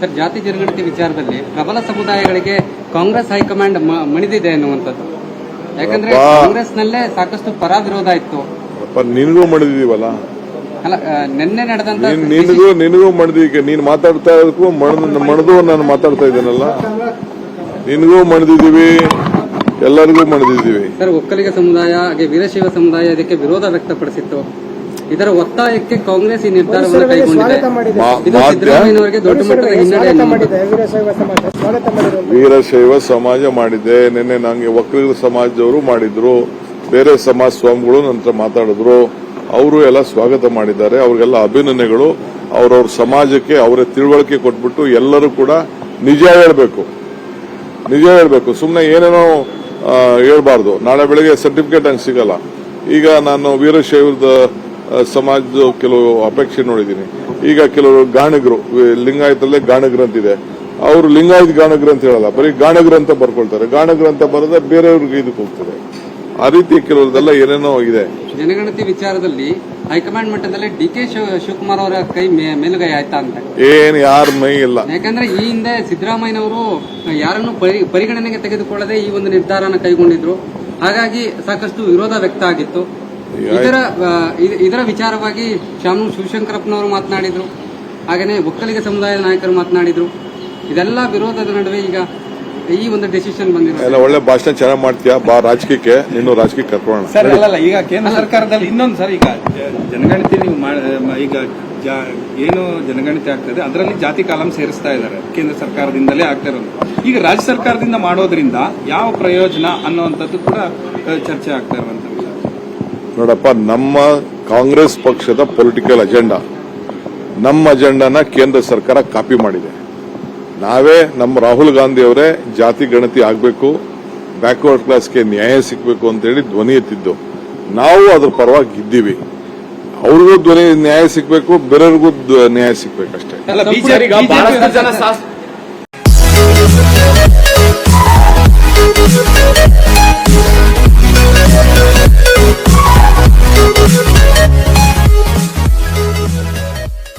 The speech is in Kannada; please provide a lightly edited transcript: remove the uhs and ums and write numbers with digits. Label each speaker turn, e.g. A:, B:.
A: ಸರ್, ಜಾತಿ ಜನಗಣತಿ ವಿಚಾರದಲ್ಲಿ ಪ್ರಬಲ ಸಮುದಾಯಗಳಿಗೆ ಕಾಂಗ್ರೆಸ್ ಹೈಕಮಾಂಡ್ ಮಣಿದಿದೆ ಅನ್ನುವಂಥದ್ದು. ಯಾಕಂದ್ರೆ ಕಾಂಗ್ರೆಸ್ನಲ್ಲೇ ಸಾಕಷ್ಟು ಪರ ವಿರೋಧ ಇತ್ತು.
B: ನಿನಗೂ ಮಣಿದಿದೀವಲ್ಲ,
A: ಅಲ್ಲ ನಿನ್ನೆ ನಡೆದಂತ
B: ನಿನಗೂ ಮಣಿದೀಗ ನೀನು ಮಾತಾಡ್ತಾ ಇರೋದಕ್ಕೂ ಮಣದು ನಾನು ಮಾತಾಡ್ತಾ ಇದ್ದೇನಲ್ಲ. ನಿನಗೂ ಮಣಿದಿದ್ದೀವಿ, ಎಲ್ಲರಿಗೂ ಮಣಿದಿದ್ದೀವಿ.
A: ಸರ್, ಒಕ್ಕಲಿಗ ಸಮುದಾಯ ಹಾಗೆ ವೀರಶೈವ ಸಮುದಾಯ ಇದಕ್ಕೆ ವಿರೋಧ ವ್ಯಕ್ತಪಡಿಸಿತ್ತು. ಇದರ ಒತ್ತಾಯಕ್ಕೆ ಕಾಂಗ್ರೆಸ್ ಈ ನಿರ್ಧಾರವನ್ನು ಕೈಗೊಂಡಿದೆ. ಇದು ಸಿದ್ದರಾಮಯ್ಯನವರಿಗೆ ದೊಡ್ಡ ಮಟ್ಟದ ಹಿನ್ನಡೆ.
B: ವೀರಶೈವ ಸಮಾಜ ಮಾಡಿದೆ. ನಿನ್ನೆ ನಂಗೆ ಒಕ್ಕಲಿಗ ಸಮಾಜದವರು ಮಾಡಿದ್ರು, ಬೇರೆ ಸಮಾಜ ಸ್ವಾಮಿಗಳು ನಂತರ ಮಾತಾಡಿದ್ರು. ಅವರು ಎಲ್ಲ ಸ್ವಾಗತ ಮಾಡಿದ್ದಾರೆ. ಅವ್ರಿಗೆಲ್ಲ ಅಭಿನಂದನೆಗಳು. ಅವ್ರವ್ರ ಸಮಾಜಕ್ಕೆ ಅವರ ತಿಳುವಳಿಕೆ ಕೊಟ್ಬಿಟ್ಟು ಎಲ್ಲರೂ ಕೂಡ ನಿಜ ಹೇಳ್ಬೇಕು. ಸುಮ್ಮನೆ ಏನೇನೋ ಹೇಳ್ಬಾರ್ದು. ನಾಳೆ ಬೆಳಗ್ಗೆ ಸರ್ಟಿಫಿಕೇಟ್ ಹಂಗೆ ಸಿಗಲ್ಲ. ಈಗ ನಾನು ವೀರಶೈವದ ಸಮಾಜದ ಕೆಲವು ಅಪೇಕ್ಷೆ ನೋಡಿದ್ದೀನಿ. ಈಗ ಕೆಲವರು ಗಾಣಿಗರು, ಲಿಂಗಾಯತಲ್ಲೇ ಗಾಣಿಗರು ಅಂತಿದೆ, ಅವರು ಲಿಂಗಾಯತ್ ಗಾಣಿಗರು ಅಂತ ಹೇಳಲ್ಲ, ಬರೀ ಗಾಣಿಗರು ಅಂತ ಬರ್ಕೊಳ್ತಾರೆ. ಗಾಣಿಗರು ಅಂತ ಬರೋದೇ ಬೇರೆಯವ್ರಿಗೆ ಇದಕ್ಕೆ ಹೋಗ್ತದೆ. ಆ ರೀತಿ ಕೆಲವ್ರದೆಲ್ಲ ಏನೇನೋ ಇದೆ.
A: ಜನಗಣತಿ ವಿಚಾರದಲ್ಲಿ ಹೈಕಮಾಂಡ್ ಮಟ್ಟದಲ್ಲಿ ಡಿ.ಕೆ. ಶಿವಕುಮಾರ್ ಅವರ ಕೈ ಮೇಲುಗೈ ಆಯ್ತಾ ಅಂತ?
B: ಏನ್ ಯಾರ ಮೈ ಇಲ್ಲ. ಯಾಕಂದ್ರೆ
A: ಈ ಹಿಂದೆ ಸಿದ್ದರಾಮಯ್ಯನವರು ಯಾರನ್ನು ಪರಿಗಣನೆಗೆ ತೆಗೆದುಕೊಳ್ಳದೆ ಈ ಒಂದು ನಿರ್ಧಾರನ ಕೈಗೊಂಡಿದ್ರು. ಹಾಗಾಗಿ ಸಾಕಷ್ಟು ವಿರೋಧ ವ್ಯಕ್ತ ಆಗಿತ್ತು. ಇದರ ವಿಚಾರವಾಗಿ ಶಾಮನೂರು ಶಿವಶಂಕರಪ್ಪನವರು ಮಾತನಾಡಿದ್ರು, ಹಾಗೆಯೇ ಒಕ್ಕಲಿಗ ಸಮುದಾಯದ ನಾಯಕರು ಮಾತನಾಡಿದ್ರು. ಇದೆಲ್ಲ ವಿರೋಧದ ನಡುವೆ ಈಗ ಈ ಒಂದು ಡೆಸಿಷನ್ ಬಂದಿದೆ.
B: ಒಳ್ಳೆ ಭಾಷಣ ಚೆನ್ನಾಗಿ ಮಾಡ್ತೀಯಾ, ಬಾ ರಾಜಕೀಯಕ್ಕೆ, ಇನ್ನು ರಾಜಕೀಯ ಕರ್ಕೊಳ್ಳೋಣ.
C: ಸರ್, ಅಲ್ಲ ಈಗ ಕೇಂದ್ರ ಸರ್ಕಾರದಲ್ಲಿ ಇನ್ನೊಂದು ಸರ್, ಈಗ ಜನಗಣತಿ ನೀವು ಈಗ ಏನು ಜನಗಣತಿ ಆಗ್ತದೆ ಅದರಲ್ಲಿ ಜಾತಿ ಕಾಲಂ ಸೇರಿಸ್ತಾ ಇದ್ದಾರೆ. ಕೇಂದ್ರ ಸರ್ಕಾರದಿಂದಲೇ ಆಗ್ತಾ ಇರೋದು. ಈಗ ರಾಜ್ಯ ಸರ್ಕಾರದಿಂದ ಮಾಡೋದ್ರಿಂದ ಯಾವ ಪ್ರಯೋಜನ ಅನ್ನುವಂಥದ್ದು ಕೂಡ ಚರ್ಚೆ ಆಗ್ತಾ ಇರುವಂತ ವಿಷಯ.
B: ನೋಡಪ್ಪ, ನಮ್ಮ ಕಾಂಗ್ರೆಸ್ ಪಕ್ಷದ ಪೊಲಿಟಿಕಲ್ ಅಜೆಂಡಾ, ನಮ್ಮ ಅಜೆಂಡಾನ ಕೇಂದ್ರ ಸರ್ಕಾರ ಕಾಪಿ ಮಾಡಿದೆ. ನಾವೇ ನಮ್ಮ ರಾಹುಲ್ ಗಾಂಧಿ ಅವರೇ ಜಾತಿ ಗಣತಿ ಆಗಬೇಕು, ಬ್ಯಾಕ್ವರ್ಡ್ ಕ್ಲಾಸ್ಗೆ ನ್ಯಾಯ ಸಿಗಬೇಕು ಅಂತೇಳಿ ಧ್ವನಿ ಎತ್ತಿದ್ದು. ನಾವು ಅದ್ರ ಪರವಾಗಿ ಇದ್ದೀವಿ. ಅವ್ರಿಗೂ ನ್ಯಾಯ ಸಿಗಬೇಕು, ಬೇರೆಯವ್ರಿಗೂ ನ್ಯಾಯ ಸಿಗಬೇಕಷ್ಟೇ.
C: ಬಹಳಷ್ಟು ಜನ